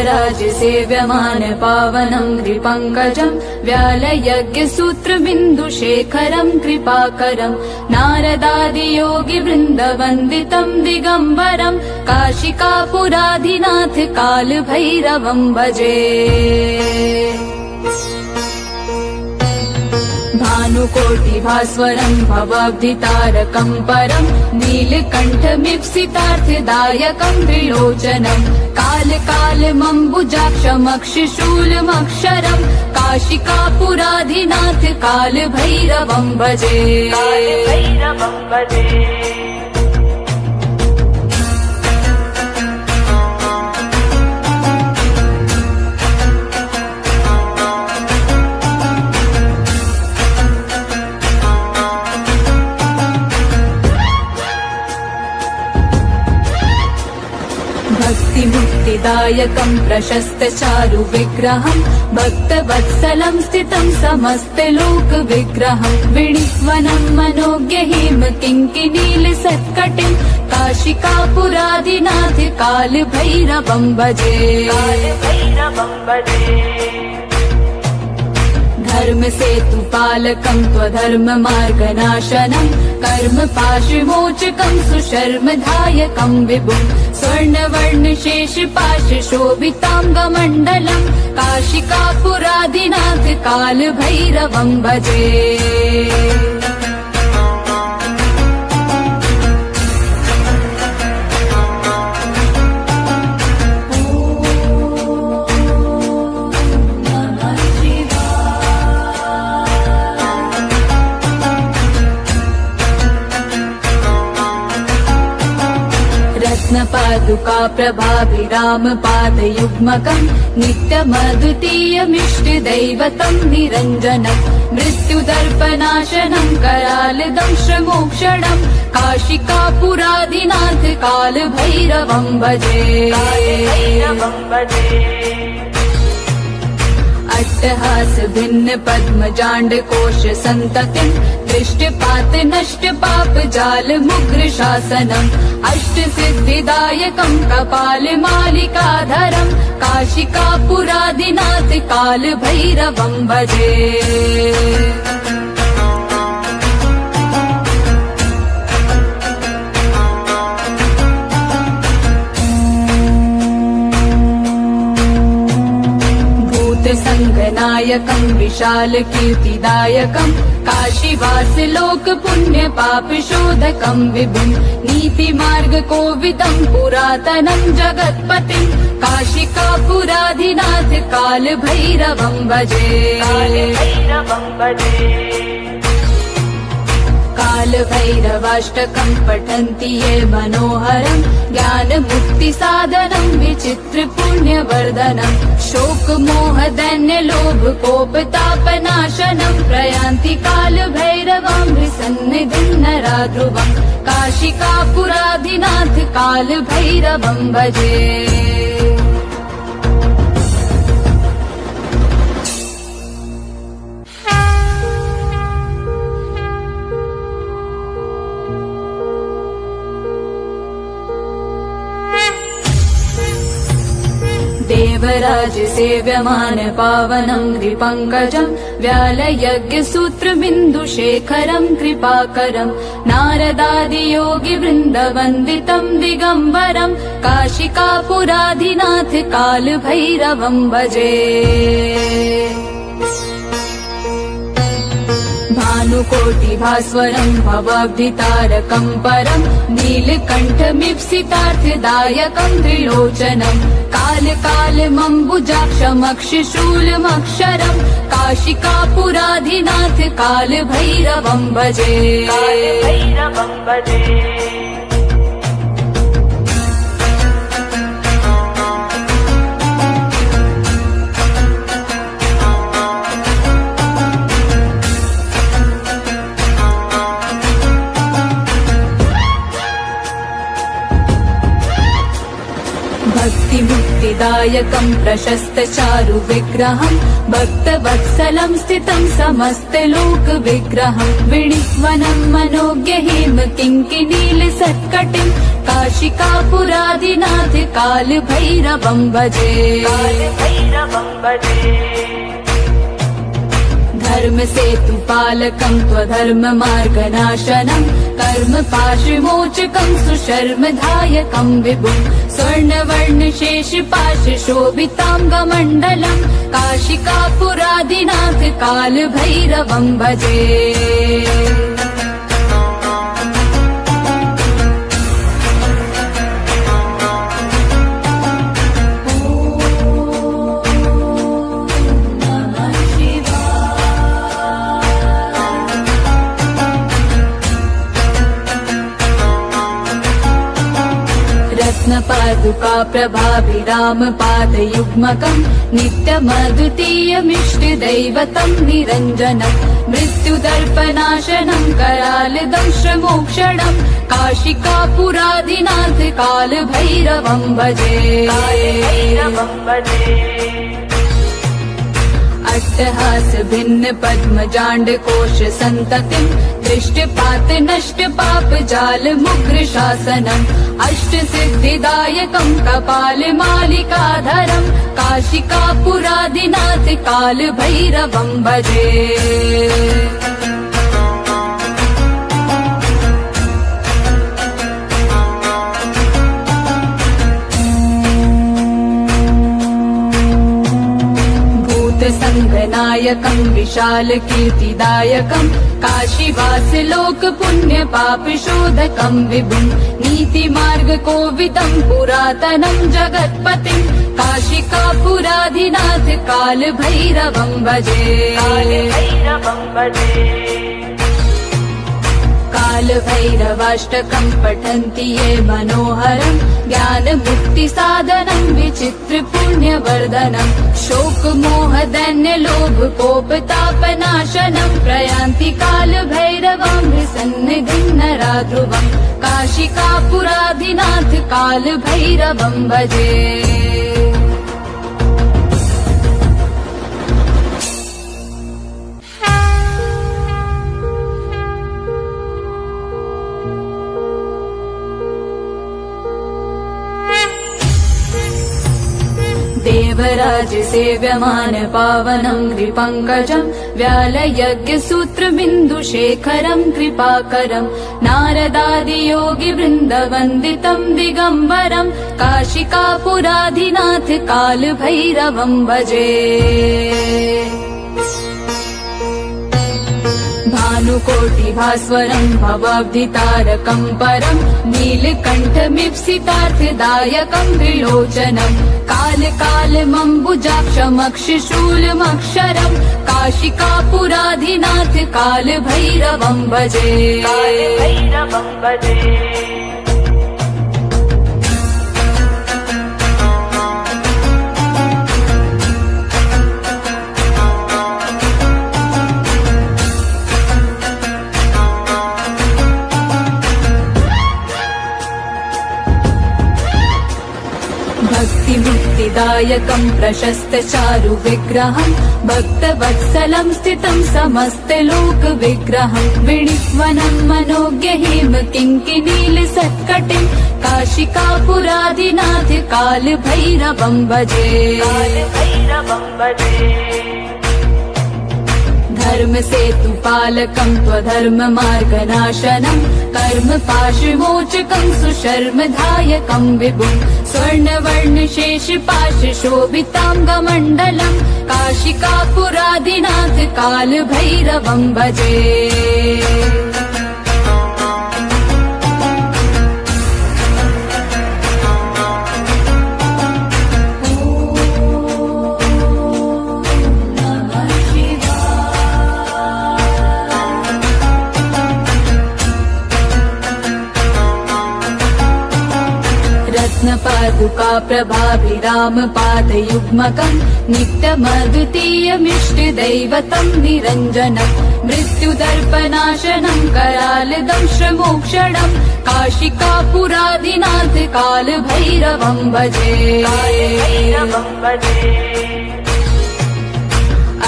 देवराज सेव्यमान पावनं त्रिपङ्कजं व्यालयज्ञसूत्रबिन्दुशेखरं कृपाकरं नारदादियोगि वृन्दवन्दितं दिगम्बरं काशिकापुराधिनाथ कालभैरवं भजे। भानुकोटिभास्वरं भवाब्धितारकं परं नीलकण्ठमीप्सितार्थदायकं त्रिलोचनं कालकालमम्बुजाक्षमक्षिशूलमक्षरं काशिकापुराधिनाथ कालभैरवं भजे। भक्तिमुक्तिदायकं प्रशस्तचारु विग्रहं भक्तवत्सलं स्थितं समस्तलोकविग्रहं विणिक्वनं मनोज्ञहिम किङ्किणीलसत्कटिं काशिकापुराधिनाथ कालभैरवं भजे। धर्मसेतुपालकं त्वधर्ममार्गनाशनं कर्मपाशविमोचकं सुशर्मदायकं विभुं स्वर्णवर्णशेषपाशशोभिताङ्गमण्डलं काशिकापुराधिनाथ कालभैरवं भजे। रत्नपादुका प्रभाभिरामपादयुग्मकं नित्यमद्वितीयमिष्टदैवतं निरञ्जनं मृत्युदर्पनाशनं करालदंशमोक्षणं काशिकापुराधिनाथ कालभैरवं भजे। अट्टहास भिन्न पद्मजाण्डकोश सन्ततिं दृष्टपात नष्ट पाप जाल मुग्र शासनम् अष्ट सिद्धिदायकं कपाल मालिकाधरं काशिकापुराधिनाथ कालभैरवं भजे। संगनायकं विशाल कीर्तिदायकं काशीवास लोक पुण्य पाप शोधकं विभुं नीतिमार्ग कोविदं पुरातनं जगत्पतिं काशिकापुराधिनाथ कालभैरवं भजे। कालभैरवाष्टकं पठन्ति ये मनोहरं ज्ञानमुक्तिसाधनं विचित्र पुण्यवर्धनं शोकमोहदैन्यलोभ कोपतापनाशनं प्रयान्ति कालभैरवं सन्निधिं नरा ध्रुवं काशिकापुराधिनाथ कालभैरवं भजे। देवराज सेव्यमान पावनं त्रिपङ्कजं व्यालयज्ञसूत्रबिन्दुशेखरं कृपाकरं नारदादियोगि वृन्दवन्दितं दिगम्बरं काशिकापुराधिनाथ कालभैरवं भजे। भानुकोटिभास्वरं भवाब्धितारकं परं नीलकण्ठमीप्सितार्थदायकं त्रिलोचनं कालकालमम्बुजाक्षमक्षिशूलमक्षरं काशिकापुराधिनाथ कालभैरवं भजे। सिद्धिदायकं प्रशस्तचारु विग्रहं भक्तवत्सलं स्थितं समस्तलोकविग्रहं विणिवनं मनोज्ञ हेम किङ्किणीलसत्कटिं काशिकापुरादिनाथ कालभैरवं भजे। धर्म सेतु पालकं त्वधर्म मार्गनाशनं कर्म पाशमोचकं सुशर्मधायकं विभुं स्वर्णवर्ण शेष पाश शोभितांगमण्डलं काशिकापुरादिनाथ कालभैरवं भजे। रत्नपादुका प्रभाभिराम पादयुग्मकं नित्यमद्वितीयमिष्टदैवतं निरञ्जनं मृत्युदर्पनाशनं करालदंशमोक्षणं काशिकापुरादिनाथ कालभैरवं भजे। अट्टहास भिन्न पद्मजाण्ड कोश सन्ततिं दृष्टपात नष्ट पाप जाल मुग्र शासनम् अष्ट सिद्धिदायकं कपाल मालिकाधरं काशिकापुरादिनाथ कालभैरवं भजे। संगनायकं विशाल कीर्तिदायकं काशीवास लोक पुण्य पाप शोधकं विभुं नीति मार्ग कोविदं पुरातनं जगत्पतिं काशिकापुरादिनाथ कालभैरवं भजे। कालभैरवाष्टकं पठन्ति ये मनोहरं ज्ञान मुक्ति साधनं विचित्र पुण्यवर्धनं शोक मोह दैन्य लोभ कोप तापनाशनं प्रयान्ति कालभैरवं सन्निधिं नराध्रुवं काशिकापुरादिनाथ कालभैरवं भजे। देवराज सेव्यमान पावनं कृपङ्कजं व्यालयज्ञसूत्रबिन्दुशेखरं कृपाकरं नारदादियोगि वृन्दवन्दितं दिगम्बरं काशिकापुरादिनाथ कालभैरवं भजे। भानुकोटिभास्वरं भवाब्धितारकं परं नीलकण्ठमीप्सितार्थदायकं त्रिलोचनं कालकालमम्बुजाक्षमक्षशूलमक्षरं काशिकापुरादिनाथ कालभैरवं भजे। भक्तिमुक्तिदायकं प्रशस्तचारु विग्रहं भक्तवत्सलं स्थितं समस्तलोकविग्रहं विणिवनं मनोज्ञ हेम किङ्किणीलसत्कटिं काशिकापुरादिनाथ कालभैरवं भजे। धर्म सेतु पालकं त्वधर्म मार्गनाशनं कर्म पाशमोचकं सुशर्मधायकं विभुं स्वर्णवर्ण शेष पाश शोभितांगमण्डलं काशिकापुरादिनाथ कालभैरवं भजे। रत्नपादुका प्रभाभिरामपादयुग्मकम् नित्यमद्वितीयमिष्टदैवतं निरञ्जनम् मृत्युदर्पनाशनं करालदंशमोक्षणं काशिकापुरादिनाथ कालभैरवं भजे।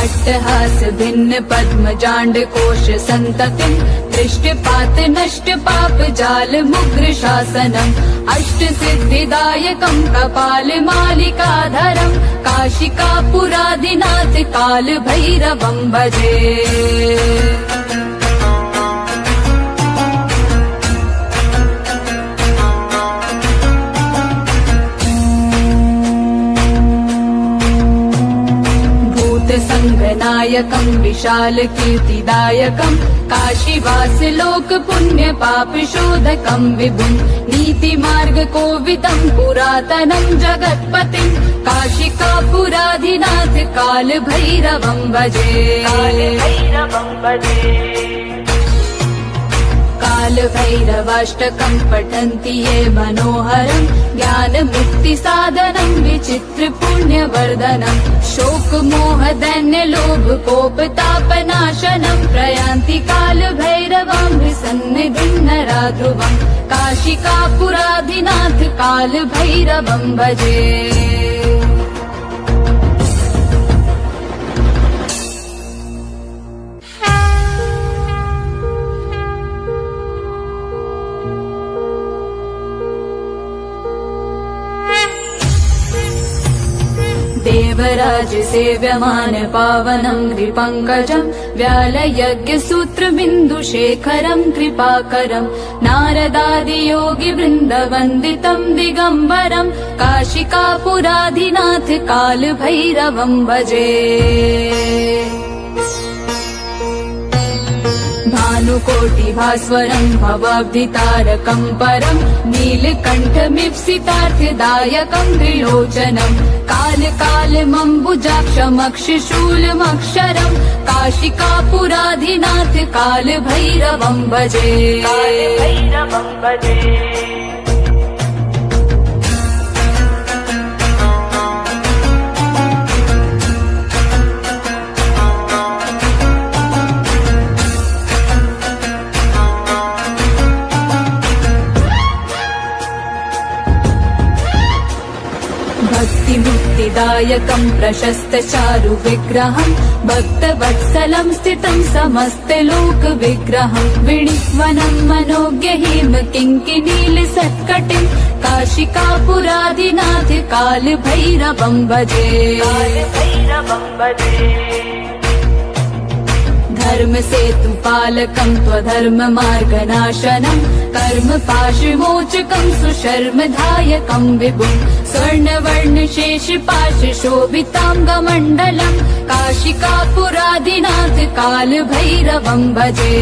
अट्टहास भिन्न पद्मजाण्ड कोश सन्ततिं दृष्टिपात नष्ट पाप जाल मुग्र शासनम् अष्ट सिद्धिदायकं कपाल मालिकाधरं काशिकापुरादिनाथ काल भैरवं भजे। संगनायकं विशाल कीर्तिदायकं काशीवास लोक पुण्य पाप शोधकं विभुं नीति मार्ग कोविदं पुरातनं जगत्पतिं काशिकापुराधिनाथ काल भैरवं भजे। काल भैरवाष्टकं पठन्ति ये मनोहरं ज्ञान मुक्ति साधनं विचित्र पुण्य वर्धनं शोक मोह दैन्य लोभ कोप तापनाशनं प्रयान्ति काल भैरवं विसन्निधिं नरा ध्रुवं काशिकापुराधिनाथ काल भैरवं भजे। देवराज सेव्यमान पावनं कृपङ्कजं व्यालयज्ञसूत्रबिन्दुशेखरं कृपाकरं नारदादियोगि वृन्दवन्दितं दिगम्बरं काशिकापुराधिनाथ काल भैरवं भजे। भानुकोटिभास्वरं भवाब्धितारकं परं नीलकण्ठमीप्सितार्थदायकं त्रिलोचनं कालकालमम्बुजाक्षमक्षशूलमक्षरं काशिकापुराधिनाथ काल भैरवं भजे। भक्तिमुक्तिदायकं प्रशस्त चारु विग्रहं भक्तवत्सलं स्थितं समस्तलोक विग्रहं विणिक्वनं मनोज्ञ हेम किङ्किनील सत्कटिं काशिकापुराधिनाथ काल भैरवं भजे। धर्म सेतु पालकं त्वधर्म मार्गनाशनं कर्म पाशविमोचकं सुशर्मधायकं विभुं स्वर्णवर्ण शेष पाश शोभितांगमण्डलं काशिकापुराधिनाथ काल भैरवं भजे।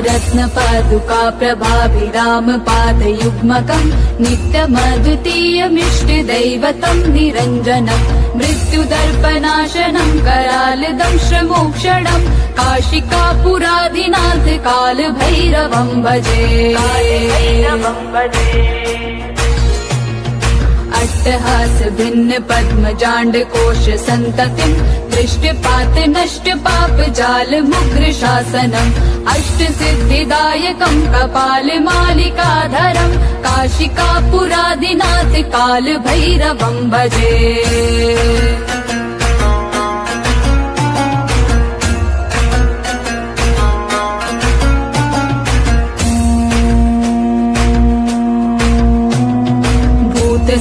रत्नपादुका प्रभाभिरामपादयुग्मकं नित्यमद्वितीयमिष्टदैवतं निरञ्जनं मृत्युदर्पनाशनं करालदंशमोक्षणं काशिकापुराधिनाथ काल भैरवं भजे। अट्टहास भिन्न पद्मजाण्ड कोश सन्ततिं दृष्टिपात नष्ट पाप जाल मुग्र शासनम् अष्ट सिद्धिदायकं कपाल मालिकाधरं काशिकापुराधिनाथ काल भैरवं भजे।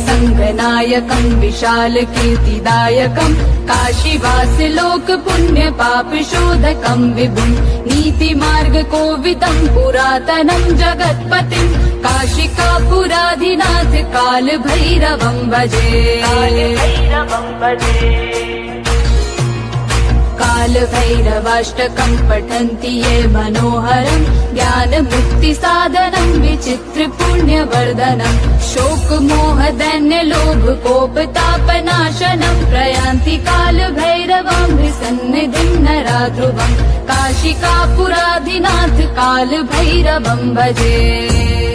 संगनायकं विशाल कीर्तिदायकं काशीवास लोक पुण्य पाप शोधकं विभुं नीति मार्ग कोविदं पुरातनं जगत्पतिं काशिकापुराधिनाथ काल भैरवं भजे। काल भैरवाष्टकम् पठन्ति ये मनोहरम् ज्ञान मुक्ति साधनम् विचित्र पुण्यवर्धनम् शोक मोह दैन्य लोभ कोप तापनाशनम् प्रयान्ति काल भैरवम् सन्निधिम् नरा ध्रुवम् काशिकापुराधिनाथ काल भैरवम् भजे।